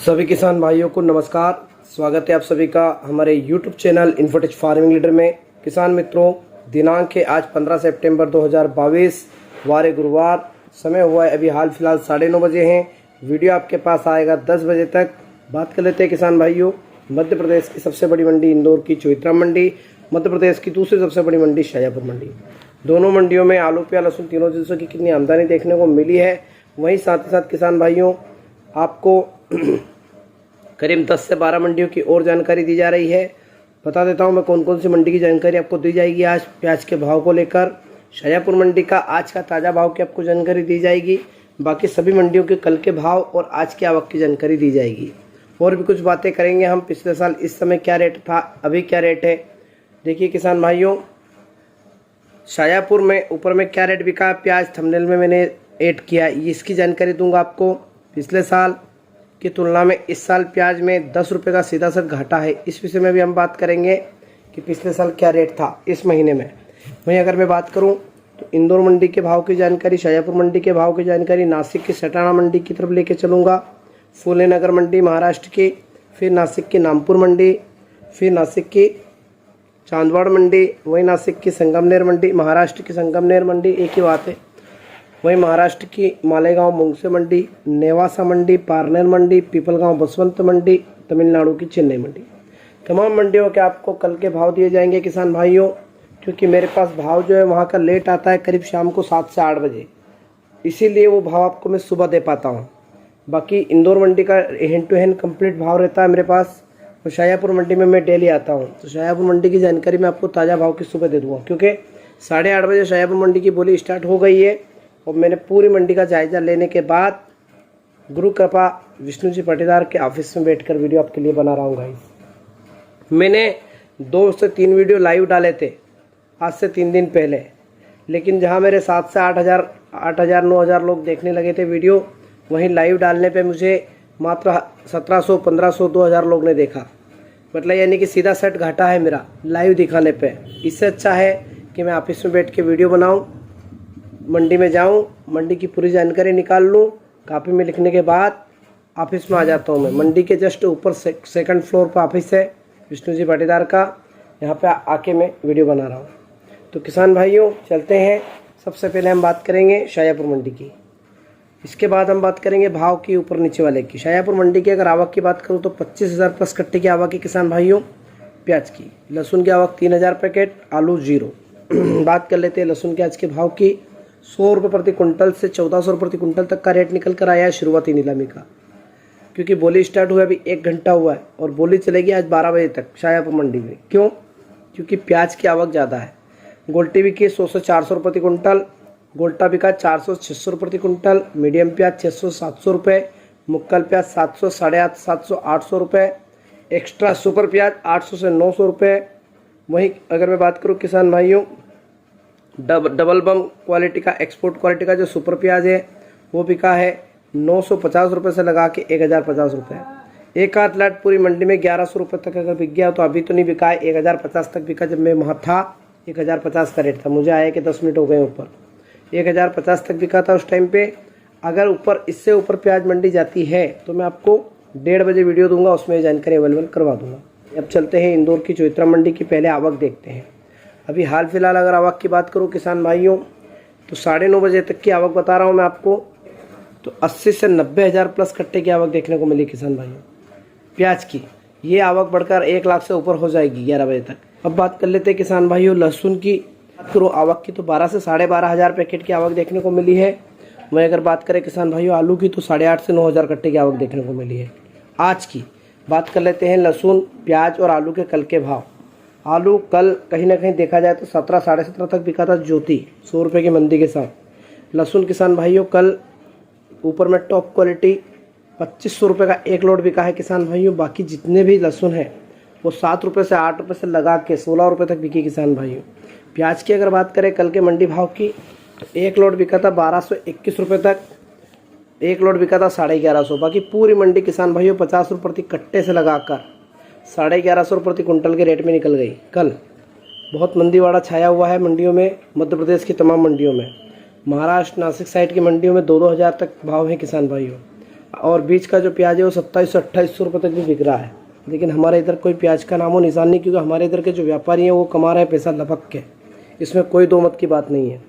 सभी किसान भाइयों को नमस्कार। स्वागत है आप सभी का हमारे YouTube channel infotech farming leader में। किसान मित्रों, दिनांक है आज 15 सितंबर 2022, वार गुरुवार। समय हुआ है अभी हाल फिलहाल 9:30 बजे हैं। वीडियो आपके पास आएगा 10 बजे तक। बात कर लेते हैं किसान भाइयों, मध्य प्रदेश की सबसे बड़ी मंडी इंदौर की चौइत्रा मंडी, मध्य प्रदेश की दूसरी सबसे बड़ी मंडी शाजापुर मंडी। दोनों मंडियों में आलू प्याज लहसुन तीनों चीज़ों की कितनी आमदनी देखने को मिली है, वहीं साथ ही साथ किसान भाइयों आपको करीब 10 से 12 मंडियों की और जानकारी दी जा रही है। बता देता हूं मैं कौन कौन सी मंडी की जानकारी आपको दी जाएगी। आज प्याज के भाव को लेकर शाजापुर मंडी का आज का ताज़ा भाव की आपको जानकारी दी जाएगी। बाकी सभी मंडियों के कल के भाव और आज की आवक की जानकारी दी जाएगी। और भी कुछ बातें करेंगे हम, पिछले साल इस समय क्या रेट था, अभी क्या रेट है। देखिए किसान भाइयों, शाजापुर में ऊपर में क्या रेट बिका प्याज थंबनेल में मैंने ऐड किया, इसकी जानकारी दूंगा आपको। पिछले साल की तुलना में इस साल प्याज में 10 रुपये का सीधा सर घाटा है। इस विषय में भी हम बात करेंगे कि पिछले साल क्या रेट था इस महीने में। वहीं अगर मैं बात करूं तो इंदौर मंडी के भाव की जानकारी, शाजापुर मंडी के भाव की जानकारी, नासिक की सटाना मंडी की तरफ लेके चलूँगा, फूले नगर मंडी महाराष्ट्र की, फिर नासिक की नामपुर मंडी, फिर नासिक की चांदवाड़ मंडी, वहीं नासिक की संगमनेर मंडी, महाराष्ट्र की संगमनेर मंडी एक ही बात है, वहीं महाराष्ट्र की मालेगांव मुंगसे मंडी, नेवासा मंडी, पारनेर मंडी, पीपलगांव बसवंत मंडी, तमिलनाडु की चेन्नई मंडी। तमाम मंडियों के आपको कल के भाव दिए जाएंगे किसान भाइयों, क्योंकि मेरे पास भाव जो है वहाँ का लेट आता है करीब शाम को 7 से 8 बजे, इसीलिए वो भाव आपको मैं सुबह दे पाता हूँ। बाकी इंदौर मंडी का हैंड टू हैंड कंप्लीट भाव रहता है मेरे पास, और शाजापुर मंडी में मैं डेली आता हूँ। तो शाजापुर मंडी की जानकारी मैं आपको ताज़ा भाव की सुबह दे दूँगा, क्योंकि 8:30 बजे शाजापुर मंडी की बोली स्टार्ट हो गई है। और मैंने पूरी मंडी का जायजा लेने के बाद गुरु कृपा विष्णु जी पाटीदार के ऑफिस में बैठकर वीडियो आपके लिए बना रहा हूँ गाइस। मैंने 2 से 3 वीडियो लाइव डाले थे आज से 3 दिन पहले, लेकिन जहाँ मेरे 7 से 8,000 9,000 लोग देखने लगे थे वीडियो, वहीं लाइव डालने पे मुझे मात्र 1700 1500 2000 लोग ने देखा। मतलब यानी कि सीधा सेट घाटा है मेरा लाइव दिखाने पे। इससे अच्छा है कि मैं ऑफिस में बैठ के वीडियो बनाऊं, मंडी में जाऊं, मंडी की पूरी जानकारी निकाल लूं, कॉपी में लिखने के बाद ऑफिस में आ जाता हूं मैं। मंडी के जस्ट ऊपर सेकंड फ्लोर पर ऑफिस है विष्णु जी पाटीदार का, यहाँ पे आके मैं वीडियो बना रहा हूँ। तो किसान भाइयों चलते हैं। सबसे पहले हम बात करेंगे शाजापुर मंडी की, इसके बाद हम बात करेंगे भाव की ऊपर नीचे वाले की। शाजापुर मंडी की अगर आवक की बात करूँ तो 25,000 प्लस कट्टे की आवक है किसान भाइयों प्याज की। लहसुन की आवक 3,000 पैकेट, आलू 0। बात कर लेते हैं लहसुन के आज के भाव की। 100 रुपये प्रति कुंटल से 1400 रुपये प्रति कुंटल तक का रेट निकल कर आया है शुरुआती नीलामी का, क्योंकि बोली स्टार्ट हुआ अभी 1 घंटा हुआ है और बोली चलेगी आज 12 बजे तक शाजापुर मंडी में। क्यों? क्योंकि प्याज की आवक ज़्यादा है। गोल्टी बिकी 100 से 400 रुपये प्रति कुंटल, गोल्टा बिका 400 से 600 रुपये प्रति कुंटल, मीडियम प्याज 600 से 700 रुपये, मुक्कल प्याज 700 850 700 800 रुपये, एक्स्ट्रा सुपर प्याज 800 से 900 रुपये। वहीं अगर मैं बात करूँ किसान भाइयों, डबल बम क्वालिटी का एक्सपोर्ट क्वालिटी का जो सुपर प्याज है वो बिका है 950 रुपये से लगा के 1050 रुपये। एक आध लाट पूरी मंडी में 1100 रुपये तक अगर बिक गया, तो अभी तो नहीं बिका है, 1050 तक बिका। जब मैं वहाँ था 1050 का रेट था, मुझे आया कि 10 मिनट हो गए ऊपर, 1050 तक बिका था उस टाइम पे। अगर ऊपर इससे ऊपर प्याज मंडी जाती है तो मैं आपको 1:30 बजे वीडियो दूंगा, उसमें जानकारी अवेलेबल करवा दूंगा। अब चलते हैं इंदौर की चौइत्रा मंडी की, पहले आवक देखते हैं। अभी हाल फिलहाल अगर आवक की बात करूं किसान भाइयों तो 9:30 बजे तक की आवक बता रहा हूं मैं आपको, तो 80 से 90,000 प्लस कट्टे की आवक देखने को मिली किसान भाइयों प्याज की। ये आवक बढ़कर 1 लाख से ऊपर हो जाएगी 11 बजे तक। अब बात कर लेते हैं किसान भाइयों लहसुन की। बात करूँ आवक की तो 12 से 12,500 पैकेट की आवक देखने को मिली है। वहीं अगर बात करें किसान भाइयों आलू की तो 8,500 से 9,000 कट्टे की आवक देखने को मिली है। आज की बात कर लेते हैं लहसुन, प्याज और आलू के कल के भाव। आलू कल कहीं ना कहीं देखा जाए तो 17 साढ़े 17 तक बिका था ज्योति 100 रुपये की मंदी के साथ। लहसुन किसान भाइयों कल ऊपर में टॉप क्वालिटी 2500 रुपये का एक लोड बिका है किसान भाइयों। बाकी जितने भी लहसुन है वो 7 रुपये से 8 रुपये से लगा के 16 रुपये तक बिकी किसान भाइयों। प्याज की अगर बात करें कल के मंडी भाव की तो एक लोड बिका था 1221 रुपये तक, एक लोड बिका था 1150। बाकी पूरी मंडी किसान भाइयों 50 रुपये प्रति कट्टे से लगाकर 1150 रुपये प्रति कुंटल के रेट में निकल गई। कल बहुत मंदीवाड़ा छाया हुआ है मंडियों में, मध्य प्रदेश की तमाम मंडियों में। महाराष्ट्र नासिक साइड की मंडियों में 2-2 हज़ार तक भाव है किसान भाइयों। और बीच का जो प्याज है वो 2700-2800 रुपये तक भी बिक रहा है। लेकिन हमारे इधर कोई प्याज का नामो निशान नहीं, क्योंकि हमारे इधर के जो व्यापारी हैं वो कमा रहे हैं पैसा लपक के, इसमें कोई दो मत की बात नहीं है।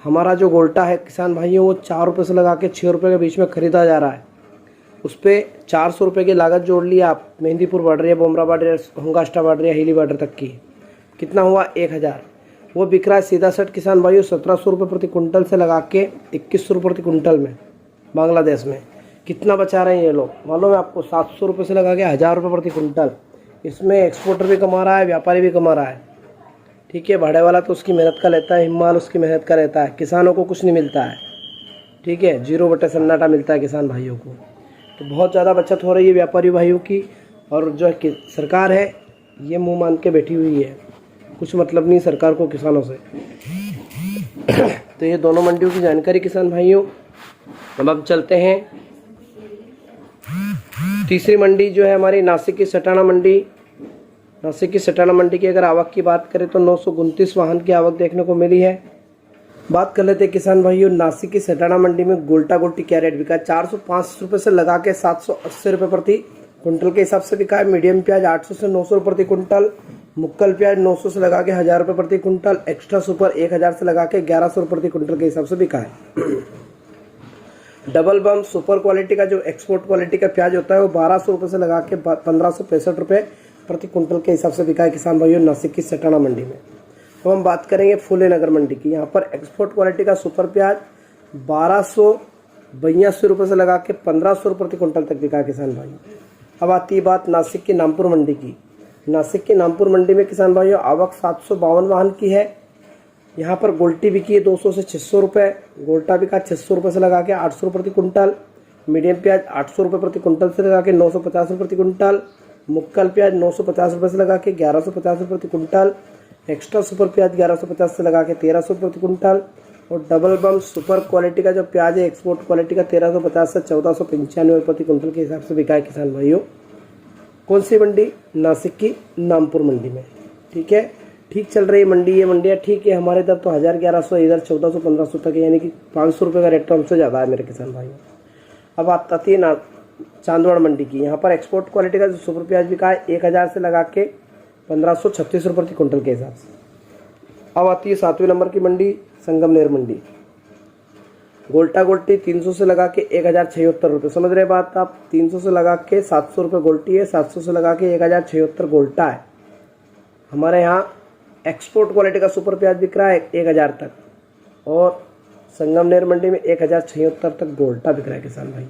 हमारा जो गोल्टा है किसान भाइयों वो 4 रुपये से लगा के 6 रुपये के बीच में ख़रीदा जा रहा है। उस पर 400 रुपये की लागत जोड़ लिया आप, मेहंदीपुर बॉर्डर या बोमरा बॉर्डर, होंगास्टा बॉर्डर या हिली बॉर्डर तक की, कितना हुआ 1000। वो बिक रहा है सीधा सट किसान भाइयों 1700 रुपये प्रति कुंटल से लगा के 2100 रुपये प्रति कुंटल में बांग्लादेश में। कितना बचा रहे हैं ये लोग मालूम है आपको? 700 रुपये से लगा के 1000 रुपये प्रति कुंटल। इसमें एक्सपोर्टर भी कमा रहा है, व्यापारी भी कमा रहा है। ठीक है, भाड़े वाला तो उसकी मेहनत का लेता है, हिमाल उसकी मेहनत का रहता है, किसानों को कुछ नहीं मिलता है। ठीक है, 0 बटे सन्नाटा मिलता है किसान भाइयों को। तो बहुत ज़्यादा बचत हो रही है व्यापारी भाइयों की। और जो सरकार है ये मुंह मान के बैठी हुई है, कुछ मतलब नहीं सरकार को किसानों से। तो ये दोनों मंडियों की जानकारी किसान भाइयों। अब हम चलते हैं तीसरी मंडी जो है हमारी नासिक की सटाना मंडी। नासिक की सटाना मंडी की अगर आवक की बात करें तो 929 वाहन की आवक देखने को मिली है। बात कर लेते हैं किसान भाइयों नासिक की सटाना मंडी में गोल्टा गोल्टी क्या रेट बिका है। 405 रुपये से लगा के 780 रुपये प्रति कुंटल के हिसाब से बिका है। मीडियम प्याज 800 से 900 रुपये प्रति कुंटल, मुक्कल प्याज 900 से लगा के 1000 रुपये प्रति कुंटल, एक्स्ट्रा सुपर 1000 से लगा के 1100 रुपये प्रति कुंटल के हिसाब से बिका है। डबल बम सुपर क्वालिटी का जो एक्सपोर्ट क्वालिटी का प्याज होता है वो 1200 रुपये से लगा के 1565 रुपये प्रति कुंटल के हिसाब से बिका है किसान भाइयों नासिक की सटाना मंडी में। तो हम बात करेंगे फूले नगर मंडी की। यहाँ पर एक्सपोर्ट क्वालिटी का सुपर प्याज 1282 रुपये से लगा के 1500 रुपये प्रति कुंटल तक बिका है किसान भाइयों। अब आती है बात नासिक की नामपुर मंडी की। नासिक की नामपुर मंडी में किसान भाइयों आवक 752 वाहन की है। यहाँ पर गोल्टी बिकी है 200 से 600 रुपये, गोल्टा बिका 600 रुपये से लगा के 800 रुपये प्रति कुंटल, मीडियम प्याज 800 रुपये प्रति कुंटल से लगा के 950 रुपये प्रति कुंटल, मुक्कल प्याज 950 रुपये से लगा के 1150 रुपये प्रति कुंटल, एक्स्ट्रा सुपर प्याज 1150 से लगा के 1300 प्रति कुंटल, और डबल बम सुपर क्वालिटी का जो प्याज है एक्सपोर्ट क्वालिटी का 1350 से 1495 प्रति कुंटल के हिसाब से बिका है किसान भाइयों। कौन सी मंडी? नासिक की नामपुर मंडी में। ठीक है, ठीक चल रही मंडी, ये मंडियाँ ठीक है। हमारे इधर तो 1100, इधर 1400-1500 तक है, यानी कि 500 रुपये का रेट तो हमसे ज़्यादा है मेरे किसान भाइयों। अब आती है चांदवाड़ मंडी की। यहाँ पर एक्सपोर्ट क्वालिटी का जो सुपर प्याज बिका है 1000 से लगा के 1536 रुपये प्रति कुंटल के हिसाब से। अब आती है 7वें नंबर की मंडी संगमनेर मंडी। गोल्टा गोल्टी 300 से लगा के 1076 रुपये, समझ रहे बात आप? 300 से लगा के 700 रुपये गोल्टी है, 700 से लगा के 1076 गोल्टा है। हमारे यहाँ एक्सपोर्ट क्वालिटी का सुपर प्याज बिक रहा है 1000 तक, और संगमनेर मंडी में 1076 तक गोल्टा बिक रहा है किसान भाई।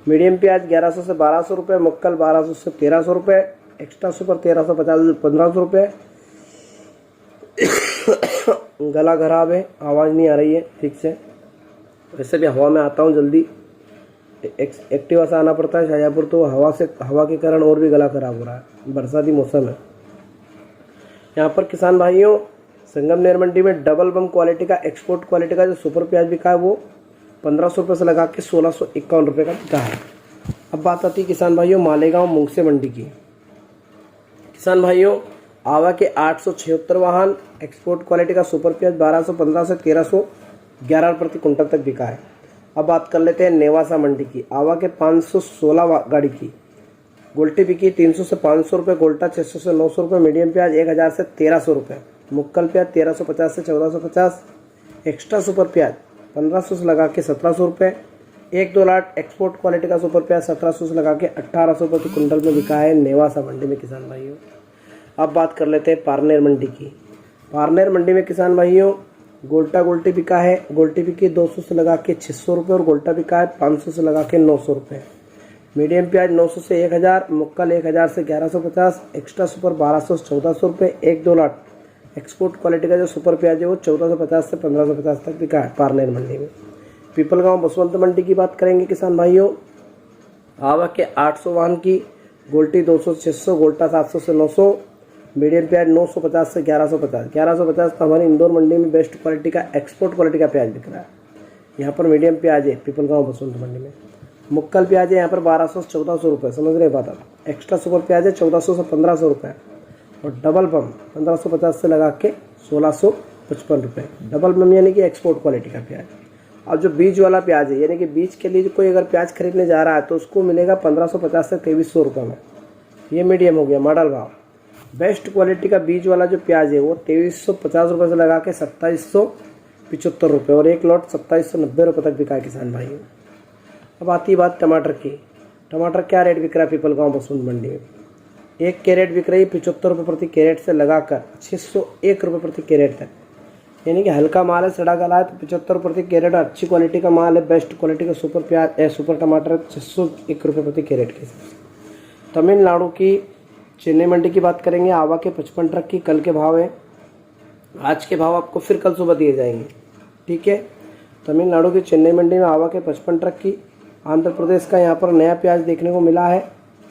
मीडियम प्याज 1100 से 1200 रुपये, मुक्कल 1200 से 1300 रुपये, एक्स्ट्रा सुपर 1350 से 1500 रुपये। गला खराब है, आवाज़ नहीं आ रही है ठीक से, वैसे भी हवा में आता हूँ जल्दी, एक्टिवा से आना पड़ता है शाजापुर, तो हवा के कारण और भी गला खराब हो रहा है, बरसाती मौसम है। यहाँ पर किसान भाइयों संगमनेर मंडी में डबल बम क्वालिटी का एक्सपोर्ट क्वालिटी का जो सुपर प्याज बिका है वो 1500 रुपये से लगा के 1651 रुपये का बिका है। अब बात आती है किसान भाइयों मालेगांव मुंगसे मंडी की। किसान भाइयों आवक के 876 वाहन, एक्सपोर्ट क्वालिटी का सुपर प्याज 1215 से 1311 प्रति कुंटल तक बिका है। अब बात कर लेते हैं नेवासा मंडी की। आवक के 516 गाड़ी की। गोल्टी बिकी 300 से 500 रुपये, गोल्टा 600 से 900 रुपये, मीडियम प्याज 1000 से 1300 रुपये, मुक्कल प्याज 1350 से 1450, एक्स्ट्रा सुपर प्याज 1500 से लगा के 1700 रुपये, 1-2 लाट एक्सपोर्ट क्वालिटी का सुपर प्याज 1700 से लगा के 1800 प्रति कुंटल में बिका है नेवासा मंडी में किसान भाइयों। अब बात कर लेते हैं पारनेर मंडी की। पारनेर मंडी में किसान भाइयों गोल्टा गोल्टी बिका है। गोल्टी बिकी 200 से लगा के 600 रुपये, और गोल्टा बिका है 500 से लगा के 900 रुपये। मीडियम प्याज 900 से 1000, मुक्कल 1000 से 1150, एक्स्ट्रा सुपर 1200 से 1400 रुपये, 1-2 लाट एक्सपोर्ट क्वालिटी का जो सुपर प्याज है वो 1450 से 1550 तक बिका है पारनेर मंडी में। पीपलगांव बसवंत मंडी की बात करेंगे किसान भाइयों। आवक के 800 वाहन की। गोल्टी 200 से 600, गोल्टा 700 से 900, मीडियम प्याज 950 से 1150। 1150 तो हमारी इंदौर मंडी में बेस्ट क्वालिटी का एक्सपोर्ट क्वालिटी का प्याज बिक रहा है। यहाँ पर मीडियम प्याज है पीपलगांव बसवंत मंडी में। मुक्कल प्याज है यहाँ पर 1200 से 1400 रुपये, समझ रहे बात आप? एक्स्ट्रा सुपर प्याज है 1400 से 1500 रुपये, और डबल बम 1550 से लगा के 1655 रुपये। डबल बम यानी कि एक्सपोर्ट क्वालिटी का प्याज। और जो बीज वाला प्याज है, यानी कि बीज के लिए कोई अगर प्याज खरीदने जा रहा है तो उसको मिलेगा 1550 से 2300 रुपये में। ये मीडियम हो गया मॉडल भाव। बेस्ट क्वालिटी का बीज वाला जो प्याज है वो 2350 रुपये से लगा के 2775 रुपये, और एक लॉट 2790 रुपये तक बिका है किसान भाइयों। अब आती है बात टमाटर की। टमाटर क्या रेट बिक रहा है पीपलगांव बसंत मंडी में? एक कैरेट बिक रही है 75 रुपये प्रति कैरेट से लगाकर 601 रुपये प्रति कैरेट तक, यानी कि हल्का माल है, सड़ा गला है तो 75 प्रति कैरेट। अच्छी क्वालिटी का माल है, बेस्ट क्वालिटी का सुपर प्याज सुपर टमाटर 601 रुपये प्रति कैरेट के हिसाब से। तमिलनाडु की चेन्नई मंडी की बात करेंगे। आवा के 55 ट्रक की कल के भाव है, आज के भाव आपको फिर कल सुबह दिए जाएंगे, ठीक है। तमिलनाडु की चेन्नई मंडी में आवा के 55 ट्रक की। आंध्र प्रदेश का यहाँ पर नया प्याज देखने को मिला है,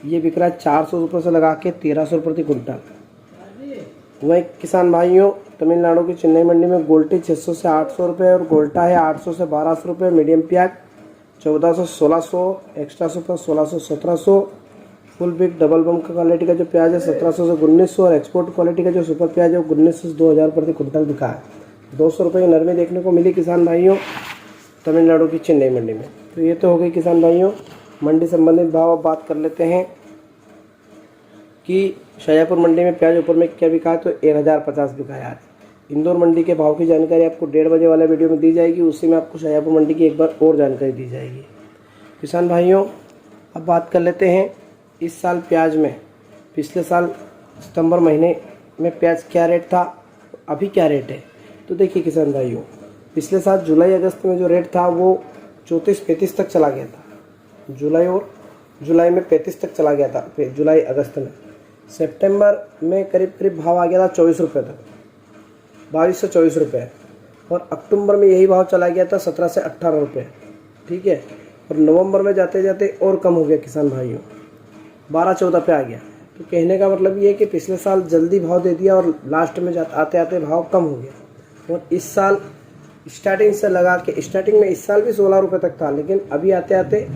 ये बिक रहा है 400 रुपये से लगा के 1300 रुपये प्रति कुंटल। वही किसान भाइयों तमिलनाडु की चेन्नई मंडी में गोल्टी 600 से 800 रुपये और गोल्टा है 800 से 1200 रुपये। मीडियम प्याज 1400 1600, extra super 1600 1700। Full big double bomb का क्वालिटी का जो प्याज है 1700 से 1900, और एक्सपोर्ट क्वालिटी का जो सुपर प्याज है वो 1900 से 2000 प्रति कुंटल बिका है। 200 रुपये की नरमी देखने को मिली किसान भाइयों तमिलनाडु की चेन्नई मंडी में। तो ये तो हो गई किसान भाइयों मंडी संबंधित भाव। अब बात कर लेते हैं कि शाजापुर मंडी में प्याज ऊपर में क्या बिका है, तो 1050 बिका है आज। इंदौर मंडी के भाव की जानकारी आपको 1:30 बजे वाले वीडियो में दी जाएगी, उसी में आपको शाजापुर मंडी की एक बार और जानकारी दी जाएगी। किसान भाइयों अब बात कर लेते हैं इस साल प्याज में। पिछले साल सितंबर महीने में प्याज क्या रेट था, अभी क्या रेट है? तो देखिए किसान भाइयों, पिछले साल जुलाई अगस्त में जो रेट था वो 34-35 तक चला गया था। जुलाई में 35 तक चला गया था, फिर जुलाई अगस्त में। सितंबर में करीब करीब भाव आ गया था 24 रुपये तक, 22 से 24 रुपये, और अक्टूबर में यही भाव चला गया था 17 से 18 रुपये, ठीक है। और नवंबर में जाते जाते और कम हो गया किसान भाइयों, 12-14 पे आ गया। तो कहने का मतलब ये है कि पिछले साल जल्दी भाव दे दिया और लास्ट में आते आते भाव कम हो गया। और इस साल स्टार्टिंग से लगा के, स्टार्टिंग में इस साल भी 16 रुपये तक था, लेकिन अभी आते आते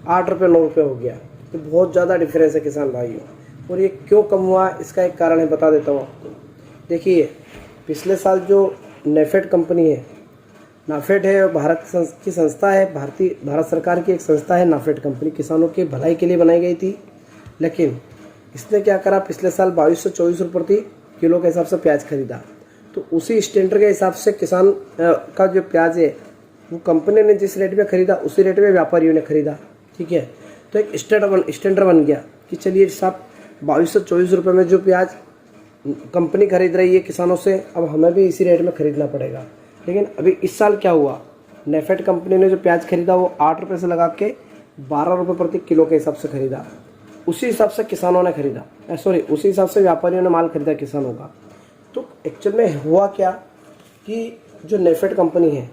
8 रुपये 9 रुपये हो गया। तो बहुत ज़्यादा डिफरेंस है किसान भाइयों। और ये क्यों कम हुआ, इसका एक कारण है, बता देता हूँ आपको। देखिए पिछले साल जो नेफेड कंपनी है, नाफेड है, भारत की संस्था है, भारत सरकार की एक संस्था है नाफेड कंपनी, किसानों की भलाई के लिए बनाई गई थी। लेकिन इसने क्या करा, पिछले साल 22 से 24 रुपये प्रति किलो के हिसाब से प्याज खरीदा। तो उसी स्टैंडर्ड के हिसाब से किसान का जो प्याज है वो कंपनी ने जिस रेट में खरीदा उसी रेट में व्यापारियों ने खरीदा, ठीक है। तो एक स्टैंडर्ड बन गया कि चलिए साहब 22 से 24 रुपये में जो प्याज कंपनी खरीद रही है किसानों से, अब हमें भी इसी रेट में खरीदना पड़ेगा। लेकिन अभी इस साल क्या हुआ, नेफेड कंपनी ने जो प्याज खरीदा वो 8 रुपये से लगा के 12 रुपये प्रति किलो के हिसाब से खरीदा। उसी हिसाब से किसानों ने खरीदा, उसी हिसाब से व्यापारियों ने माल खरीदा किसानों का। तो एक्चुअल में हुआ क्या कि जो नेफेड कंपनी है,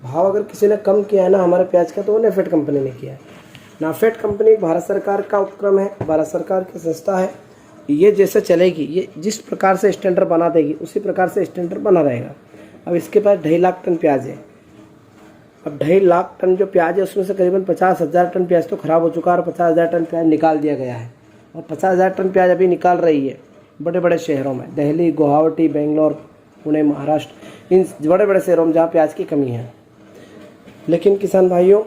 भाव अगर किसी ने कम किया है ना हमारे प्याज का, तो वो नेफेड कंपनी ने किया है। नाफेड कंपनी भारत सरकार का उपक्रम है, भारत सरकार की संस्था है। ये जैसे चलेगी, ये जिस प्रकार से स्टैंडर्ड बना देगी उसी प्रकार से स्टैंडर्ड बना रहेगा। अब इसके पास 2.5 लाख टन प्याज है। अब 2.5 लाख टन जो प्याज है उसमें से करीबन 50,000 टन प्याज तो ख़राब हो चुका है और 50,000 टन प्याज निकाल दिया गया है। और 50,000 टन प्याज अभी निकाल रही है बड़े बड़े शहरों में, दिल्ली, गुवाहाटी, बेंगलोर, पुणे, महाराष्ट्र, इन बड़े बड़े शहरों में जहाँ प्याज की कमी है। लेकिन किसान भाइयों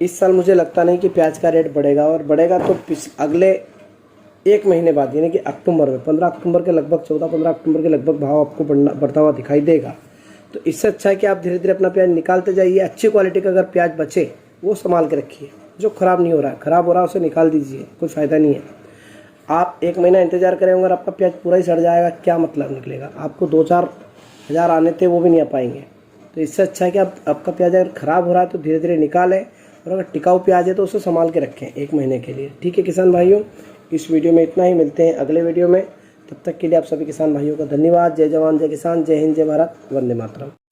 इस साल मुझे लगता नहीं कि प्याज का रेट बढ़ेगा, और बढ़ेगा तो अगले 1 महीने बाद, यानी कि अक्टूबर में 15 अक्टूबर के लगभग 14-15 अक्टूबर के लगभग भाव आपको बढ़ता हुआ दिखाई देगा। तो इससे अच्छा है कि आप धीरे धीरे अपना प्याज निकालते जाइए। अच्छी क्वालिटी का अगर प्याज बचे वो संभाल के रखिए, जो ख़राब नहीं हो रहा है, ख़राब हो रहा है उसे निकाल दीजिए, कोई फ़ायदा नहीं है। आप 1 महीना इंतज़ार करेंगे और आपका प्याज पूरा ही सड़ जाएगा, क्या मतलब निकलेगा? आपको 2-4 हज़ार आने थे वो भी नहीं आ पाएंगे। तो इससे अच्छा है कि आपका प्याज अगर ख़राब हो रहा है तो धीरे धीरे निकालें, और अगर टिकाऊ प्याज है तो उसे संभाल के रखें 1 महीने के लिए, ठीक है किसान भाइयों। इस वीडियो में इतना ही, मिलते हैं अगले वीडियो में। तब तक के लिए आप सभी किसान भाइयों का धन्यवाद। जय जवान, जय किसान, जय हिंद, जय भारत, वंदे मातरम।